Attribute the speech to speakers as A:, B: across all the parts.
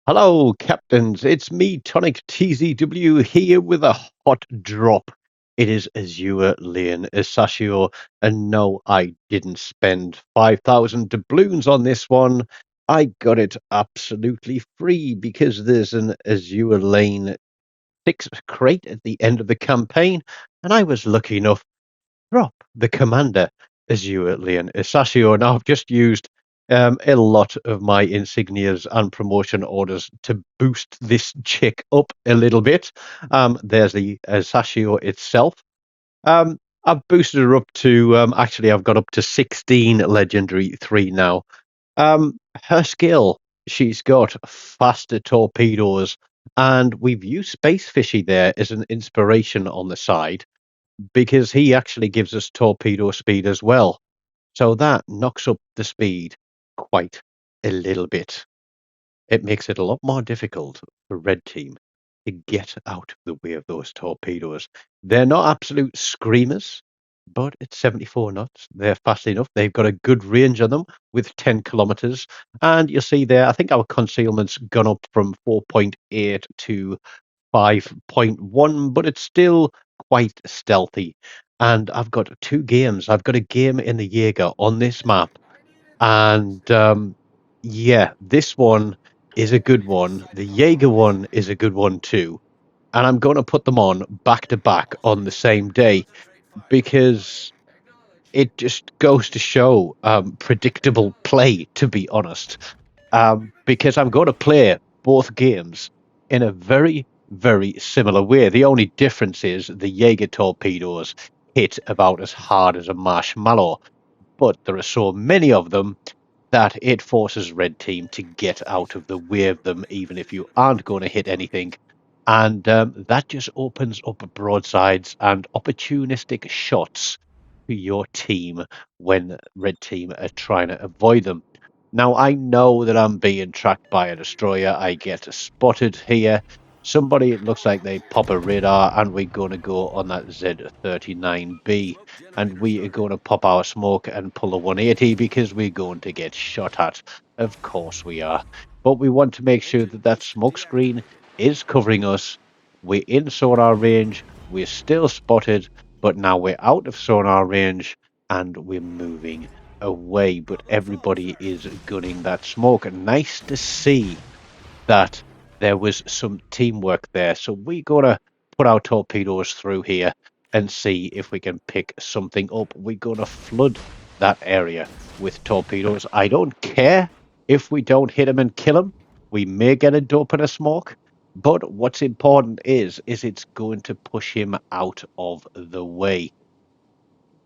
A: Hello, captains. It's me, TONIK TZW, here with a hot drop. It is Azure Lane, Asashio, and no, I didn't spend 5,000 doubloons on this one. I got it absolutely free because there's an Azure Lane 6 crate at the end of the campaign, and I was lucky enough to drop the commander Azure Lane Asashio. Now, I've just used a lot of my insignias and promotion orders to boost this chick up a little bit. There's the Asashio itself. I've boosted her up to, actually, I've got up to 16 Legendary 3 now. Her skill, she's got faster torpedoes, and we've used Space Fishy there as an inspiration on the side because he actually gives us torpedo speed as well. So that knocks up the speed quite a little bit. It makes it a lot more difficult for Red Team to get out of the way of those torpedoes. They're not absolute screamers, but at 74 knots, they're fast enough. They've got a good range on them with 10 kilometers. And you'll see there, I think our concealment's gone up from 4.8 to 5.1, but it's still quite stealthy. And I've got two games. I've got a game in the Jaeger on this map, and yeah, this one is a good one. The Jaeger one is a good one too. And I'm going to put them on back to back on the same day because it just goes to show predictable play, to be honest. Because I'm going to play both games in a very, very similar way. The only difference is the Jaeger torpedoes hit about as hard as a marshmallow, but there are so many of them that it forces Red Team to get out of the way of them, even if you aren't going to hit anything. And that just opens up broadsides and opportunistic shots to your team when Red Team are trying to avoid them. Now, I know that I'm being tracked by a destroyer. I get spotted here. Somebody, it looks like they pop a radar, and we're going to go on that Z39B. And we are going to pop our smoke and pull a 180 because we're going to get shot at. Of course we are. But we want to make sure that that smoke screen is covering us. We're in sonar range. We're still spotted, but now we're out of sonar range and we're moving away, but everybody is gunning that smoke. Nice to see that there was some teamwork there. So we're gonna put our torpedoes through here and see if we can pick something up. We're gonna flood that area with torpedoes. I don't care if we don't hit them and kill them. We may get a dope and a smoke, but what's important is it's going to push him out of the way.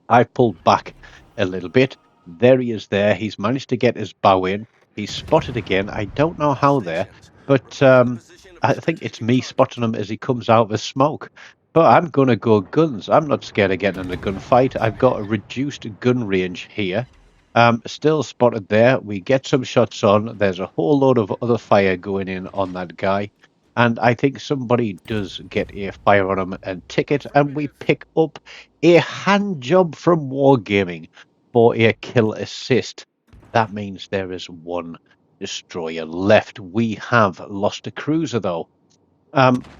A: I pulled back a little bit. There he is there. He's managed to get his bow in. He's spotted again. I don't know how there, but I think it's me spotting him as he comes out of the smoke. But I'm going to go guns. I'm not scared of getting in a gunfight. I've got a reduced gun range here. Still spotted there. We get some shots on. There's a whole load of other fire going in on that guy. And I think somebody does get a fire on him and ticket, and we pick up a hand job from Wargaming for a kill assist. That means there is one destroyer left. We have lost a cruiser though.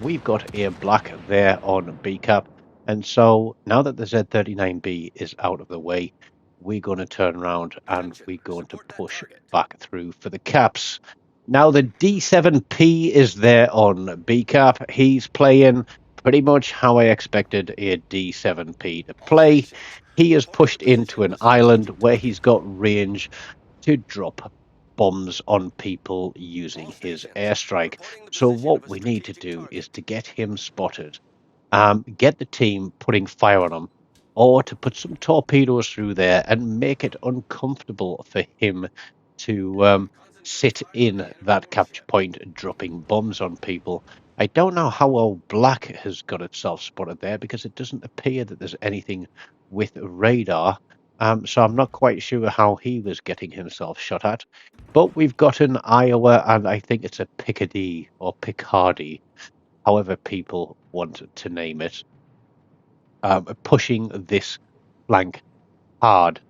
A: We've got a black there on BCAP, and so now that the Z39B is out of the way, we're going to turn around and we're going to push back through for the caps. Now the D7P is there on BCAP. He's playing pretty much how I expected a D7P to play. He is pushed into an island where he's got range to drop bombs on people using his airstrike. So what we need to do is to get him spotted, get the team putting fire on him, or to put some torpedoes through there and make it uncomfortable for him to sit in that capture point, dropping bombs on people. I don't know how well Black has got itself spotted there because it doesn't appear that there's anything with radar. So I'm not quite sure how he was getting himself shot at. But we've got an Iowa, and I think it's a Picardy or Picardy, however people want to name it, pushing this flank hard.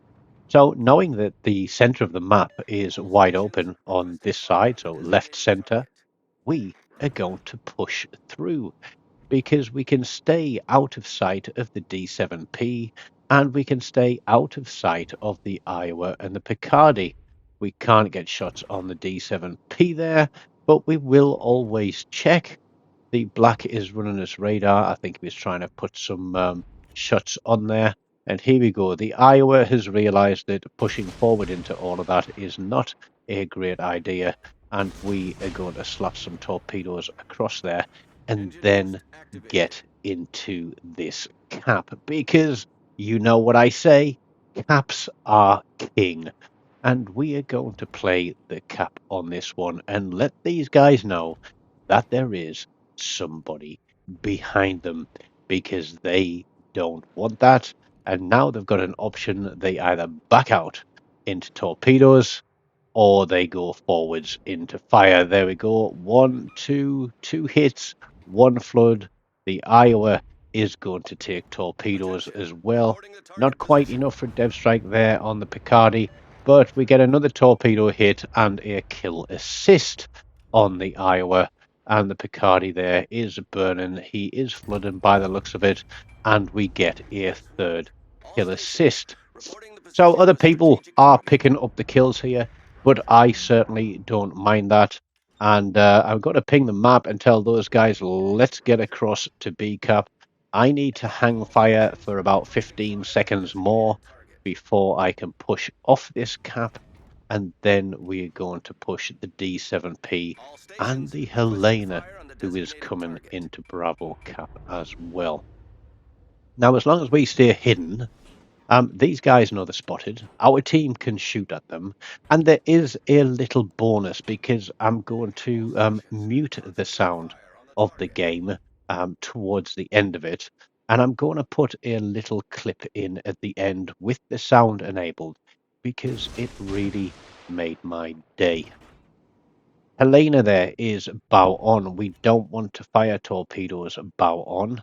A: So knowing that the center of the map is wide open on this side, so left center, we are going to push through because we can stay out of sight of the D7P and we can stay out of sight of the Iowa and the Picardy. We can't get shots on the D7P there, but we will always check. The black is running his radar. I think he was trying to put some shots on there. And here we go. The Iowa has realized that pushing forward into all of that is not a great idea. And we are going to slap some torpedoes across there and then get into this cap. Because you know what I say, caps are king. And we are going to play the cap on this one and let these guys know that there is somebody behind them because they don't want that. And now they've got an option. They either back out into torpedoes or they go forwards into fire. There we go. Two hits, one flood. The Iowa is going to take torpedoes as well. Not quite enough for Dev Strike there on the Picardy, but we get another torpedo hit and a kill assist on the Iowa. And the Picardy there is burning. He is flooding by the looks of it. And we get a third kill assist. So other people are picking up the kills here, but I certainly don't mind that. And I've got to ping the map and tell those guys, let's get across to B cap. I need to hang fire for about 15 seconds more before I can push off this cap. And then we're going to push the D7P and the Helena, who is coming into Bravo cap as well. Now, as long as we stay hidden, these guys know they're spotted. Our team can shoot at them. And there is a little bonus because I'm going to mute the sound of the game towards the end of it. And I'm going to put a little clip in at the end with the sound enabled because it really made my day. Helena there is bow on. We don't want to fire torpedoes bow on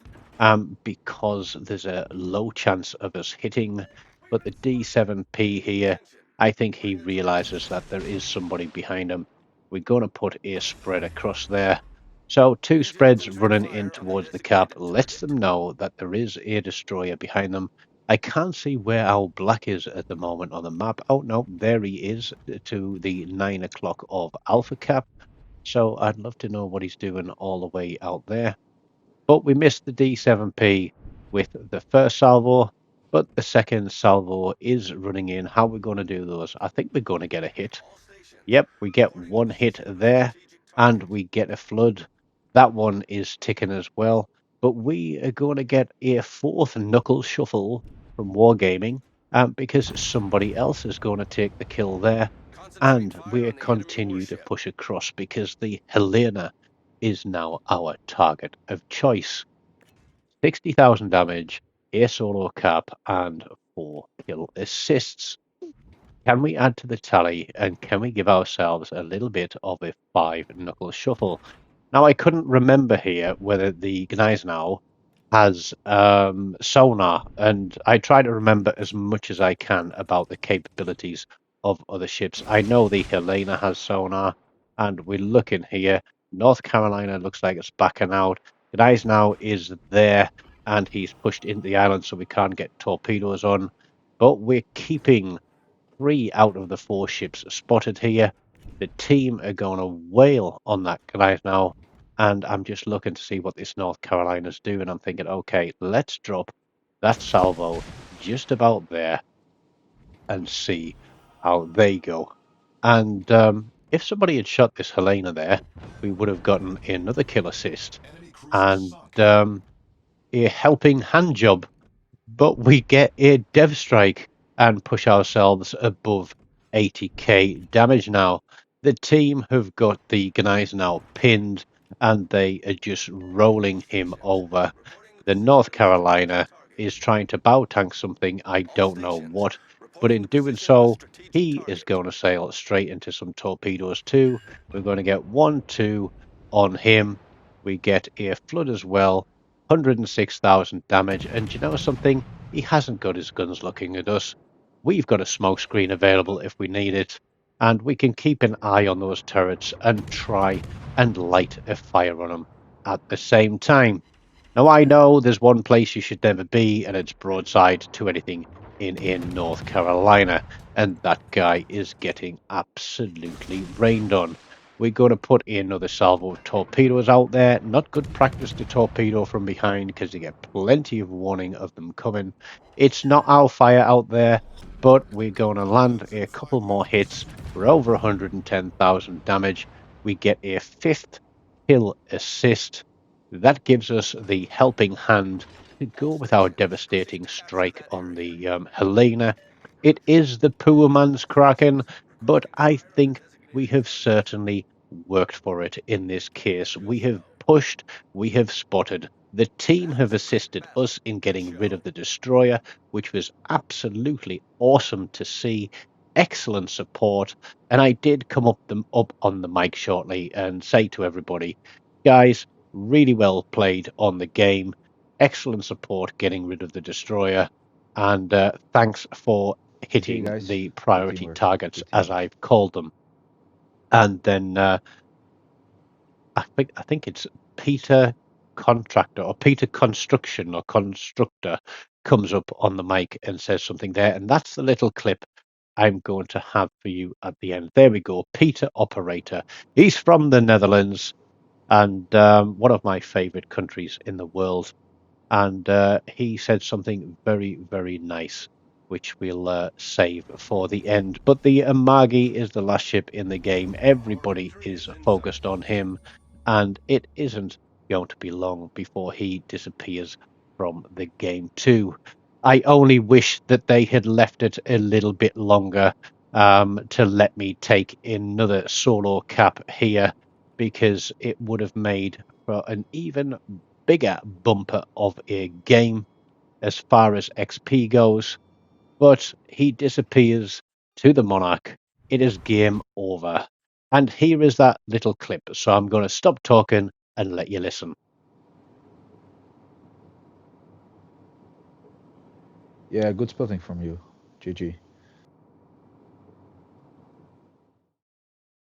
A: because there's a low chance of us hitting. But the D7P here, I think he realizes that there is somebody behind him. We're going to put a spread across there. So two spreads running in towards the cap lets them know that there is a destroyer behind them. I can't see where our black is at the moment on the map. Oh, no, there he is to the 9 o'clock of Alpha Cap. So I'd love to know what he's doing all the way out there. But we missed the D7P with the first salvo, but the second salvo is running in. How are we going to do those? I think we're going to get a hit. Yep, we get one hit there, and we get a flood. That one is ticking as well. But we are going to get a fourth knuckle shuffle from Wargaming because somebody else is going to take the kill there. And we continue to push across because the Helena is now our target of choice. 60,000 damage, a solo cap, and 4 kill assists. Can we add to the tally and can we give ourselves a little bit of a 5 knuckle shuffle? Now, I couldn't remember here whether the Gneisenau has sonar, and I try to remember as much as I can about the capabilities of other ships. I know the Helena has sonar, and we're looking here. North Carolina looks like it's backing out. Gneisenau is there, and he's pushed into the island, so we can't get torpedoes on. But we're keeping 3 out of the 4 ships spotted here. The team are going to wail on that Gneisenau. And I'm just looking to see what this North Carolina's doing. I'm thinking, okay, let's drop that salvo just about there and see how they go. And if somebody had shot this Helena there, we would have gotten another kill assist and a helping hand job. But we get a dev strike and push ourselves above 80k damage now. The team have got the Gneisenau pinned and they are just rolling him over. The North Carolina is trying to bow tank something, I don't know what, but in doing so, he is going to sail straight into some torpedoes too. We're going to get 1-2 on him. We get a flood as well, 106,000 damage, and you know something? He hasn't got his guns looking at us. We've got a smoke screen available if we need it. and we can keep an eye on those turrets and try and light a fire on them at the same time. Now, I know there's one place you should never be, and it's broadside to anything in North Carolina, and that guy is getting absolutely rained on. We're going to put another salvo of torpedoes out there. Not good practice to torpedo from behind because you get plenty of warning of them coming. It's not our fire out there, but we're going to land a couple more hits. We're over 110,000 damage. We get a fifth kill assist. That gives us the helping hand to go with our devastating strike on the Helena. It is the poor man's Kraken, but I think we have certainly worked for it in this case. We have pushed, we have spotted. The team have assisted us in getting rid of the destroyer, which was absolutely awesome to see. Excellent support, and I did come up on the mic shortly and say to everybody, guys, really well played on the game. Excellent support getting rid of the destroyer, and thanks for
B: See you
A: hitting
B: guys.
A: the
B: Good
A: priority
B: teamwork.
A: targets
B: Good
A: as
B: team.
A: I've called them. And then I think it's Peter Contractor or Peter Construction or Constructor comes up on the mic and says something there, and that's the little clip I'm going to have for you at the end. There we go, Peter Operator. He's from the Netherlands and one of my favorite countries in the world. And he said something very, very nice, which we'll save for the end. But the Amagi is the last ship in the game. Everybody is focused on him, and it isn't going to be long before he disappears from the game too. I only wish that they had left it a little bit longer to let me take another solo cap here, because it would have made for an even bigger bumper of a game as far as XP goes, but he disappears to the Monarch. It is game over. And here is that little clip. So I'm going to stop talking and let you listen.
B: Yeah, good spotting from you. GG.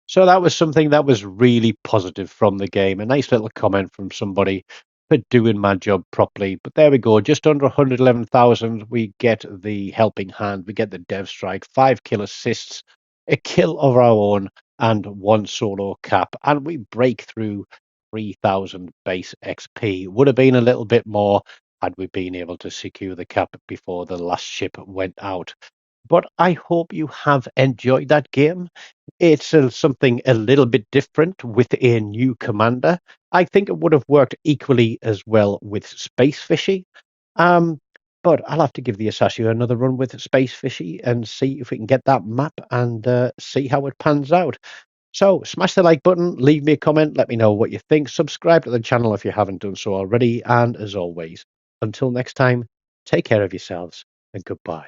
A: So that was something that was really positive from the game. A nice little comment from somebody for doing my job properly. But there we go, just under 111,000. We get the helping hand, we get the dev strike, 5 kill assists, a kill of our own, and 1 solo cap. And we break through 3,000 base XP. Would have been a little bit more had we been able to secure the cap before the last ship went out. But I hope you have enjoyed that game. It's something a little bit different with a new commander. I think it would have worked equally as well with Space Fishy. Um, but I'll have to give the Asashio another run with Space Fishy and see if we can get that map and see how it pans out. So smash the like button, leave me a comment, let me know what you think, subscribe to the channel if you haven't done so already, and as always, until next time, take care of yourselves and goodbye.